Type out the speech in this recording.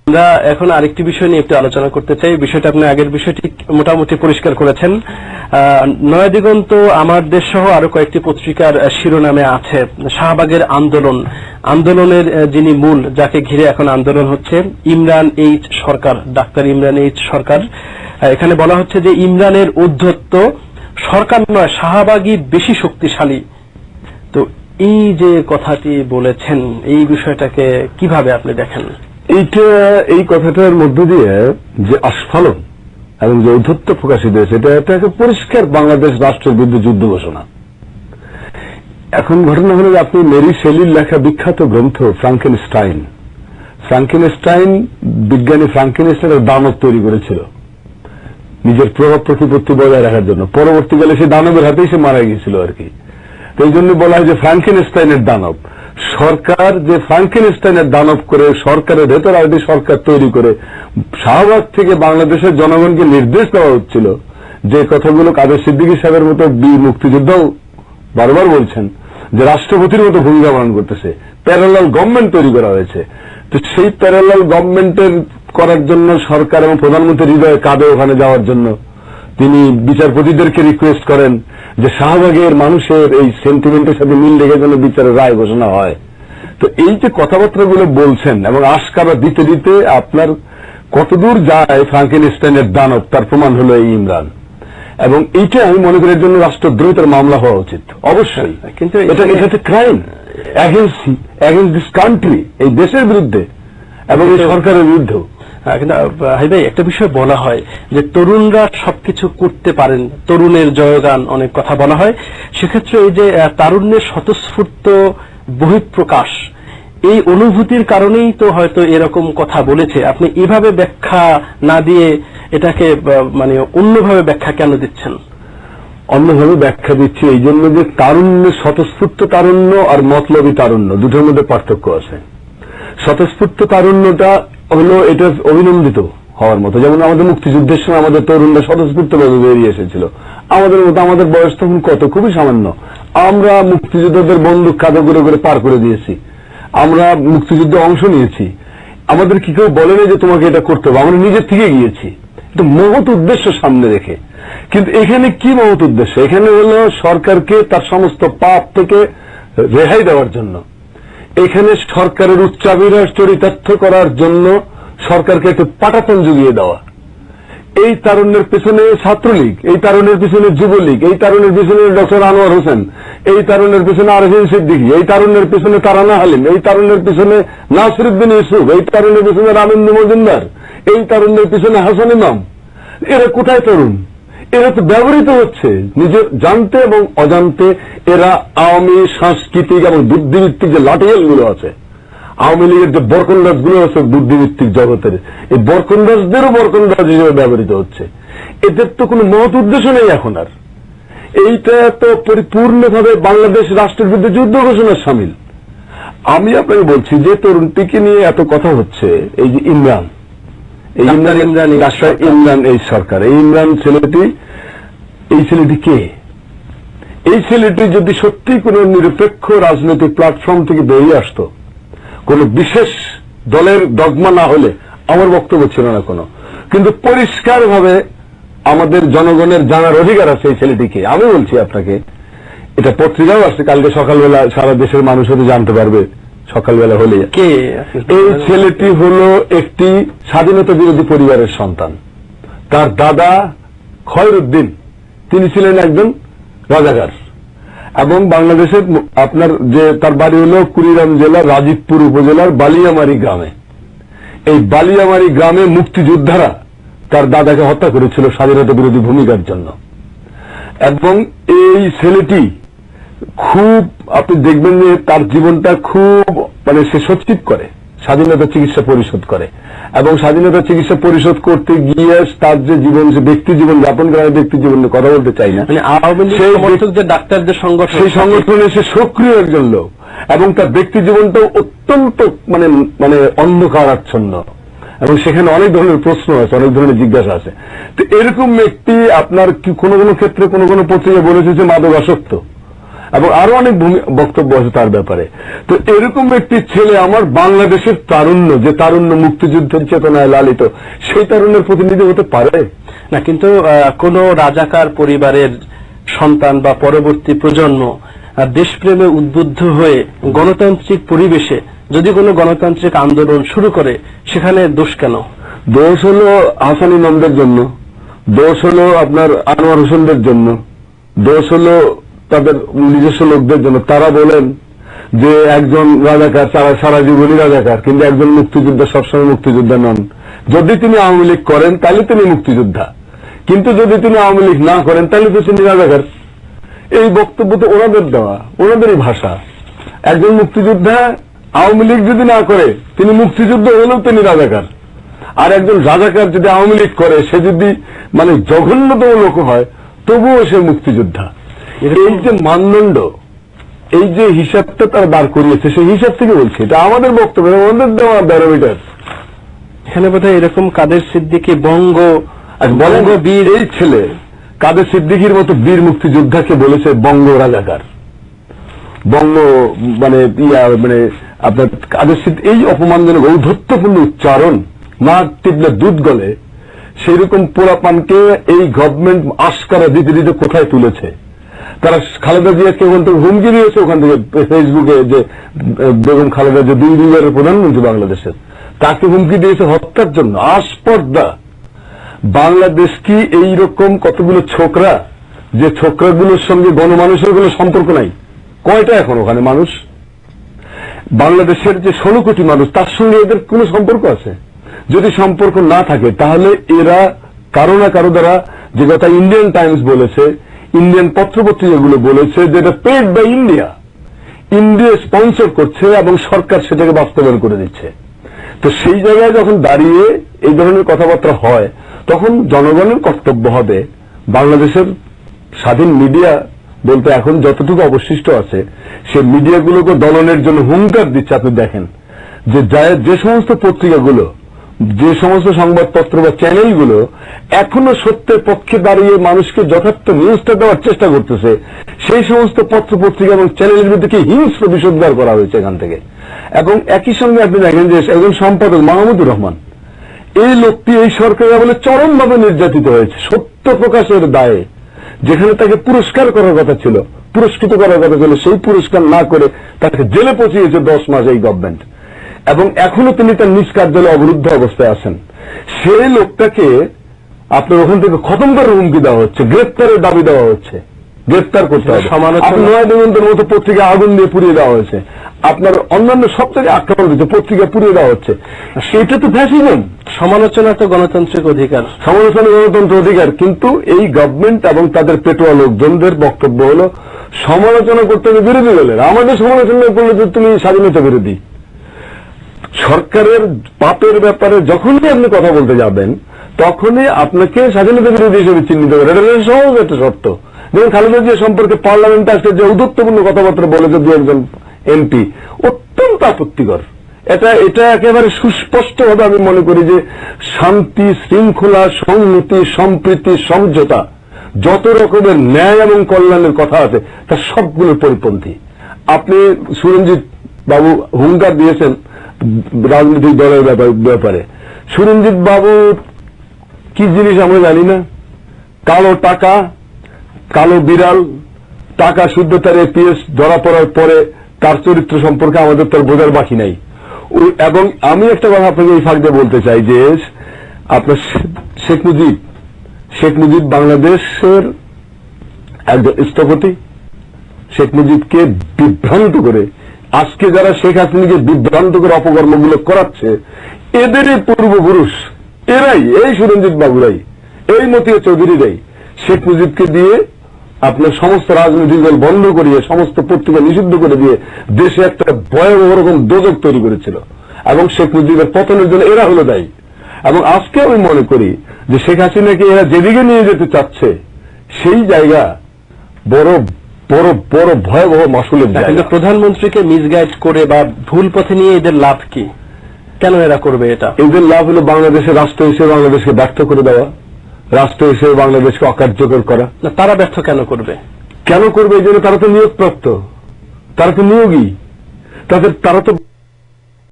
আমরা এখন আরেকটি বিষয় নিয়ে একটু আলোচনা করতে চাই। বিষয়টা আপনি আগের বিষয়টি মোটামুটি পরিষ্কার করেছেন। নয়াদিগন্ত, আমার দেশ সহ আরো কয়েকটি পত্রিকার শিরোনামে আছে শাহবাগের আন্দোলনের যিনি মূল, যাকে ঘিরে এখন আন্দোলন হচ্ছে, ইমরান এইচ সরকার, ডাক্তার ইমরান এইচ সরকার। এখানে বলা হচ্ছে যে ইমরানের ঔদ্ধত্য সরকার নয়, শাহবাগই বেশি শক্তিশালী। তো এই যে কথাটি বলেছেন, এই বিষয়টাকে কিভাবে আপনি দেখেন? এই কথাটার মধ্য দিয়ে যে আস্ফালন এবং যে ঔদ্ধত্য প্রকাশিত হয়েছে, এটা একটা পরিষ্কার বাংলাদেশ রাষ্ট্রের বিরুদ্ধে যুদ্ধ ঘোষণা। এখন ঘটনা হল যে আপনি মেরি শেলির লেখা বিখ্যাত গ্রন্থ ফ্রাঙ্কেনস্টাইন, বিজ্ঞানী ফ্রাঙ্কেনস্টাইন দানব তৈরি করেছিল নিজের প্রভাব প্রতিপত্তি বজায় রাখার জন্য। পরবর্তীকালে সে দানবের হাতেই সে মারা গিয়েছিল আর কি। তো এই জন্য বলা হয় যে ফ্রাঙ্কেনস্টাইনের দানব। সরকার যে ফ্রাঙ্কেনস্টাইনের দানব করে সরকারের ভেতর আরেকটি সরকার তৈরি করে শাহবাগ থেকে বাংলাদেশের জনগণকে নির্দেশ দেওয়া হচ্ছিল, যে কথাগুলো কাদের সিদ্দিকী সাহেবের মতো বীর মুক্তিযোদ্ধাও বারবার বলছেন, যে রাষ্ট্রপতির মতো ভূমিকা পালন করতেছে। প্যারালাল গভর্নমেন্ট তৈরি করা হয়েছে। তো সেই প্যারালাল গভর্নমেন্টের করার জন্য সরকার এবং প্রধানমন্ত্রী হৃদয়ে কাঁদে ওখানে যাওয়ার জন্য তিনি বিচারপতিদেরকে রিকোয়েস্ট করেন যে শাহবাগের মানুষের এই সেন্টিমেন্টের সাথে মিল রেখে যেন বিচারের রায় ঘোষণা হয়। তো এই যে কথাবার্তাগুলো বলছেন এবং আশকারা দিতে দিতে আপনার কতদূর যায় ফ্রাঙ্কেনস্টাইনের দানব, তার প্রমাণ হলো এই ইমরান। এবং এইটা আমি মনে করি এর জন্য রাষ্ট্রদ্রোহিতার মামলা হওয়া উচিত অবশ্যই। কিন্তু এটা ক্রাইম এগেন্স্ট দিস কান্ট্রি, এই দেশের বিরুদ্ধে এবং এই সরকারের বিরুদ্ধেও। কিন্তু হাই ভাই, একটা বিষয় বলা হয় যে তরুণরা সবকিছু করতে পারেন, তরুণের জয়গান, অনেক কথা বলা হয়। সেক্ষেত্রে এই যে তারুণ্যের স্বতঃস্ফূর্ত বহিঃপ্রকাশ, এই অনুভূতির কারণেই তো হয়তো এরকম কথা বলেছে। আপনি এভাবে ব্যাখ্যা না দিয়ে এটাকে মানে অন্যভাবে ব্যাখ্যা কেন দিচ্ছেন? অন্যভাবে ব্যাখ্যা দিচ্ছি এই জন্য যে তারুণ্যের স্বতঃস্ফূর্ত তারুণ্য আর মতলবী তারুণ্য দুটোর মধ্যে পার্থক্য আছে। স্বতঃস্ফূর্ত তারুণ্যটা হলো এটা অভিনন্দিত হওয়ার মতো। যেমন আমাদের মুক্তিযুদ্ধের সময় আমাদের তরুণরা স্বতঃস্ফূর্তভাবে বেরিয়ে এসেছিল। আমাদের মতো, আমাদের বয়স তখন কত, খুবই সামান্য। আমরা মুক্তিযোদ্ধাদের বন্দুক কাঁধে করে করে পার করে দিয়েছি, আমরা মুক্তিযুদ্ধে অংশ নিয়েছি। আমাদের কি কেউ বলেনি যে তোমাকে এটা করতে হবে, আমরা নিজের থেকে গিয়েছি, এটা মহৎ উদ্দেশ্য সামনে রেখে। কিন্তু এখানে কি মহৎ উদ্দেশ্য? এখানে হলো সরকারকে তার সমস্ত পাপ থেকে রেহাই দেওয়ার জন্য, এখানে সরকারের উচ্চাভিলাষ চরিতার্থ করার জন্য সরকারকে একটু পাটাতন জুগিয়ে দেওয়া। এই তারুণ্যের পিছনে ছাত্রলীগ, এই তারুণের পিছনে যুবলীগ, এই তারুণের পিছনে ডক্টর আনোয়ার হোসেন, এই তারুণের পিছনে আরফিন সিদ্দিকী, এই তারুণের পিছনে তারানা হালিম, এই তারুণের পিছনে নাসিরউদ্দিন ইউসুফ, এই তারুণের পিছনে রামেন্দ্র মজুমদার, এই তারুণের পিছনে হাসান ইমাম। এরা কোথায় তরুণ? এরা তো ব্যবহৃত হচ্ছে নিজের জানতে এবং অজান্তে। এরা আওয়ামী সাংস্কৃতিক এবং বুদ্ধিভিত্তিক যে লাঠিয়ালগুলো আছে, আওয়ামী লীগের যে বরকন্দাজ গুলো আছে বুদ্ধিভিত্তিক জগতের, এই বরকন্দাজদেরও বরকন্দাজ হিসেবে ব্যবহৃত হচ্ছে। এদের তো কোনো মহৎ উদ্দেশ্য নেই এখন আর। এইটা তো পরিপূর্ণভাবে বাংলাদেশ রাষ্ট্রের বিরুদ্ধে যুদ্ধ ঘোষণার সামিল। আমি আপনাকে বলছি যে তরুণটিকে নিয়ে এত কথা হচ্ছে, এই যে ইমরান, ডাক্তার ইমরান এই সরকার, এই ইমরান ছেলেটি, এই ছেলেটি কে? এই ছেলেটি যদি সত্যি কোন নিরপেক্ষ রাজনৈতিক প্ল্যাটফর্ম থেকে বেরিয়ে আসতো, কোন বিশেষ দলের ডগমা না হলে আমার বক্তব্য ছিল না কোনো, কিন্তু পরিষ্কারভাবে আমাদের জনগণের জানার অধিকার আছে এই ছেলেটিকে। আমি বলছি আপনাকে, এটা পত্রিকাও আসছে, কালকে সকালবেলা সারা দেশের মানুষ হয়তো জানতে পারবে সকালবেলা হলে। কে এই ছেলেটি? হলো একটি স্বাধীনতা বিরোধী পরিবারের সন্তান। তার দাদা খয়রুদ্দিন, তিনি ছিলেন একজন রাজাকার এবং বাংলাদেশের আপনার যে তার বাড়ি হল কুড়িগ্রাম জেলার রাজীবপুর উপজেলার বালিয়ামারি গ্রামে। এই বালিয়ামারি গ্রামে মুক্তিযোদ্ধারা তার দাদাকে হত্যা করেছিল স্বাধীনতা বিরোধী ভূমিকার জন্য। এবং এই ছেলেটি খুব, আপনি দেখবেন যে তার জীবনটা খুব মানে সে সচিব করে, স্বাধীনতা চিকিৎসা পরিষদ করে, এবং স্বাধীনতা চিকিৎসা পরিষদ করতে গিয়ে তার যে জীবন, সে ব্যক্তি জীবন যাপন করার ব্যক্তি জীবন নিয়ে কথা বলতে চাই না, সেই ডাক্তারদের সংগঠন, সেই সংগঠনে সে সক্রিয় একজন লোক, এবং তার ব্যক্তি জীবনটাও অত্যন্ত মানে মানে অন্ধকারাচ্ছন্ন, এবং সেখানে অনেক ধরনের প্রশ্ন আছে, অনেক ধরনের জিজ্ঞাসা আছে। তো এরকম ব্যক্তি আপনার কি কোনো কোনো ক্ষেত্রে কোনো কোনো পত্রিকা বলেছে যে মাদকাসক্ত, এবং আরো অনেক বক্তব্য আছে তার ব্যাপারে। তো এরকম একটি ছেলে আমার বাংলাদেশের তারুণ্য, যে তারুণ্য মুক্তিযুদ্ধের চেতনায় লালিত, সেই তারুণ্যের প্রতিনিধি হতে পারে না। কিন্তু কোন রাজাকার পরিবারের সন্তান বা পরবর্তী প্রজন্ম দেশপ্রেমে উদ্বুদ্ধ হয়ে গণতান্ত্রিক পরিবেশে যদি কোনো গণতান্ত্রিক আন্দোলন শুরু করে, সেখানে দোষ কেন? দোষ হলো হাসান ইমামদের জন্য, দোষ হলো আপনার আনোয়ার হোসেনদের জন্য, দোষ হলো তাদের নিজস্ব লোকদের জন্য। তারা বলেন যে একজন রাজাকার তারা সারা জীবনই রাজাকার, কিন্তু একজন মুক্তিযোদ্ধা সবসময় মুক্তিযোদ্ধা নন। যদি তিনি আওয়ামী লীগ করেন তাহলে তিনি মুক্তিযোদ্ধা, কিন্তু যদি তিনি আওয়ামী লীগ না করেন তাহলে তো তিনি রাজাকার। এই বক্তব্য তো ওনাদের দেওয়া, ওনাদেরই ভাষা। একজন মুক্তিযোদ্ধা আওয়ামী লীগ যদি না করে তিনি মুক্তিযুদ্ধ হলেও তিনি রাজাকার, আর একজন রাজাকার যদি আওয়ামী লীগ করে সে যদি মানে জঘন্যতম লোক হয় তবুও সে মুক্তিযোদ্ধা। এই যে মানদণ্ড, এই যে হিসাবটা তারা দাঁড় করিয়েছে, সেই হিসাব থেকে বলছি, এটা আমাদের বক্তব্য, আমাদের দেওয়া ব্যারোমিটার। এখানে বোধহয় এরকম কাদের সিদ্দিকী বঙ্গ বীর, এই ছেলে কাদের সিদ্দিকীর মতো বীর মুক্তিযোদ্ধাকে বলেছে বঙ্গ রাজাকার, বঙ্গ মানে মানে আপনার কাদের সিদ্দিকী। এই অপমানজনক ঔদ্ধত্যপূর্ণ উচ্চারণ, না টিপলে দুধ গলে, সেই রকম পোড়াপানকে এই গভর্নমেন্ট আশকারা দিতে দিতে কোথায় তুলেছে। তারা খালেদা জিয়াকে ওখান থেকে হুমকি দিয়েছে, ওখান থেকে ফেসবুকে, যে বেগম খালেদা যে 2 বারের প্রধানমন্ত্রী বাংলাদেশের, তাকে হুমকি দিয়েছে হত্যার জন্য। আস্পর্ধা। বাংলাদেশ কি এইরকম কতগুলো ছোকরা, যে ছোকরাগুলোর সঙ্গে গণমানুষের কোনো সম্পর্ক নাই? কয়টা এখন ওখানে মানুষ? বাংলাদেশের যে 16 কোটি মানুষ, তার সঙ্গে এদের কোনো সম্পর্ক আছে? যদি সম্পর্ক না থাকে তাহলে এরা কারো না কারো দ্বারা, যে কথা ইন্ডিয়ান টাইমস বলেছে, ইন্ডিয়ান পত্রপত্রিকাগুলো বলেছে, যে এটা paid by India, India sponsor করছে এবং সরকার সেটাকে বাস্তবায়ন করে দিচ্ছে। তো সেই জায়গায় যখন দাঁড়িয়ে এই ধরনের কথাবার্তা হয়, তখন জনগণের কর্তব্য হবে বাংলাদেশের স্বাধীন মিডিয়া বলতে এখন যতটুকু অবশিষ্ট আছে, সেই মিডিয়াগুলোকে দলনের জন্য হুঙ্কার দিচ্ছে। আপনি দেখেন যে সমস্ত পত্রিকাগুলো, যে সমস্ত সংবাদপত্র বা চ্যানেলগুলো এখনো সত্যের পক্ষে দাঁড়িয়ে মানুষকে যথার্থ নিউজটা দেওয়ার চেষ্টা করতেছে, সেই সমস্ত পত্র পত্রিকা এবং চ্যানেলের বিরুদ্ধে হিংস্র বিষোদ্গার করা হয়েছে এখান থেকে। এবং একই সঙ্গে আপনি দেখেন যে একজন সম্পাদক মাহমুদুর রহমান, এই লোকটি এই সরকারের আমলে চরমভাবে নির্যাতিত হয়েছে সত্য প্রকাশের দায়ে। যেখানে তাকে পুরস্কার করার কথা ছিল, পুরস্কৃত করার কথা ছিল, সেই পুরস্কার না করে তাকে জেলে পচিয়েছে 10 মাস এই গভর্নমেন্ট, এবং এখনো তিনি তার নিজ কার্যালয়ে অবরুদ্ধ অবস্থায় আছেন। সেই লোকটাকে আপনার ওখান থেকে খতম করার হুমকি দেওয়া হচ্ছে, গ্রেপ্তারের দাবি দেওয়া হচ্ছে, গ্রেপ্তার করতে হবে। নয় দিগন্তের মতো পত্রিকা আগুন দিয়ে পুড়িয়ে দেওয়া হয়েছে, আপনার অন্যান্য সব থেকে আক্রমণ হচ্ছে, পত্রিকা পুড়িয়ে দেওয়া হচ্ছে। সেটা তো ফ্যাসিজম। সমালোচনা তো গণতান্ত্রিক অধিকার, সমালোচনা গণতন্ত্র অধিকার। কিন্তু এই গভর্নমেন্ট এবং তাদের পেটোয়া লোকজনদের বক্তব্য হলো সমালোচনা করতে হবে বিরোধী দলের। আমাদের সমালোচনা করলে তো তুমি স্বাধীনতা বিরোধী। সরকারের পাপের ব্যাপারে যখনই আপনি কথা বলতে যাবেন, তখনই আপনাকে স্বাধীনতা বিরোধী হিসেবে চিহ্নিত করে। এটা সহজ একটা শর্ত। যেমন খালেদা জিয়া সম্পর্কে পার্লামেন্টে আজকে যে ঔদ্ধত্যপূর্ণ কথাবার্তা বলেছে 2 একজন এমপি, অত্যন্ত আপত্তিকর। এটা একেবারে সুস্পষ্টভাবে আমি মনে করি যে শান্তি, শৃঙ্খলা, সংহতি, সম্প্রীতি, সমঝোতা, যত রকমের ন্যায় এবং কল্যাণের কথা আছে তার সবগুলোর পরিপন্থী। আপনি সুরঞ্জিত বাবু হুঙ্কার দিয়েছেন রাজনৈতিক দলের ব্যাপারে। সুরঞ্জিত বাবু কি জিনিস আমরা জানি না? কালো টাকা, কালো বিড়াল, টাকা শুদ্ধতার এপিএস ধরা পড়ার পরে তার চরিত্র সম্পর্কে আমাদের তার বোঝার বাকি নাই। এবং আমি একটা কথা আপনাকে এই ফাঁক দিয়ে বলতে চাই যে আপনার শেখ মুজিব বাংলাদেশের একজন স্থপতি। শেখ মুজিবকে বিভ্রান্ত করে আজকে যারা শেখ হাসিনাকে বিভ্রান্ত করে অপকর্মগুলো করাচ্ছে, এদেরই পূর্বপুরুষ, এরাই, এই সুরঞ্জিত বাবুরাই, এই মতিয়া চৌধুরীরাই শেখ মুজিবকে দিয়ে আপনার সমস্ত রাজনৈতিক দল বন্ধ করিয়ে, সমস্ত পত্রিকা নিষিদ্ধ করে দিয়ে দেশে একটা ভয়াবহ রকম দোজক তৈরি করেছিল। এবং শেখ মুজিবের পতনের জন্য এরা হলো দায়ী। এবং আজকে আমি মনে করি যে শেখ হাসিনাকে এরা যেদিকে নিয়ে যেতে চাচ্ছে, সেই জায়গা বড় বড় বড় ভয়াবহ মাসুলের জায়গা। প্রধানমন্ত্রীকে মিসগাইড করে বা ভুল পথে নিয়ে এদের লাভ কি? কেন এরা করবে এটা? এদের লাভ হলো বাংলাদেশের রাষ্ট্র হিসেবে বাংলাদেশকে ব্যর্থ করে দেওয়া, রাষ্ট্র হিসেবে বাংলাদেশকে অকার্যকর করা। তারা ব্যর্থ কেন করবে? কেন করবে এই জন্য? তারা তো নিয়োগপ্রাপ্ত, তারা তো নিয়োগী, তারা তো